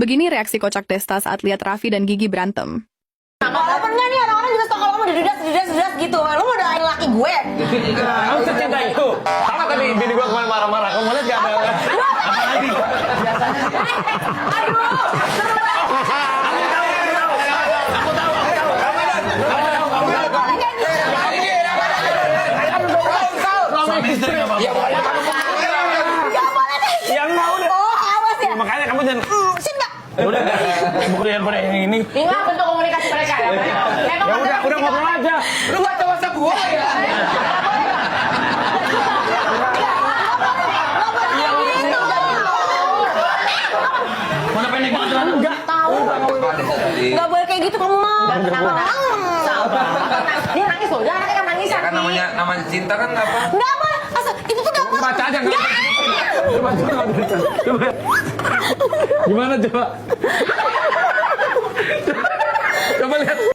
Begini reaksi kocak Desta saat lihat Raffi dan Gigi berantem. Walaupun nggak nih orang-orang juga suka kalau kamu dedas gitu. Lu mau doain laki gue? Kamu secinta itu. Sama tadi bini gua kemarin marah-marah. Kamu lihat gak ada apa lagi? Suami istri nggak apa-apa. Gak boleh deh. Yang mau deh. Oh, awas ya. Makanya kamu jangan. Sini nggak? Ya udah, bukan pada yang ini. Inilah bentuk komunikasi mereka ya. Ya udah ngobrol aja. Lu baca WhatsApp gua ya? Mana pendek banget lah. Enggak. Tahu. Gak boleh kayak gitu kamu mah. Kenapa? Dia nangis loh. Dia anaknya kan nangis. Ya kan namanya cinta kan apa? Nggak boleh. Asal itu tuh nggak boleh. Baca aja nggak? Coba. Gimana coba? Coba lihat.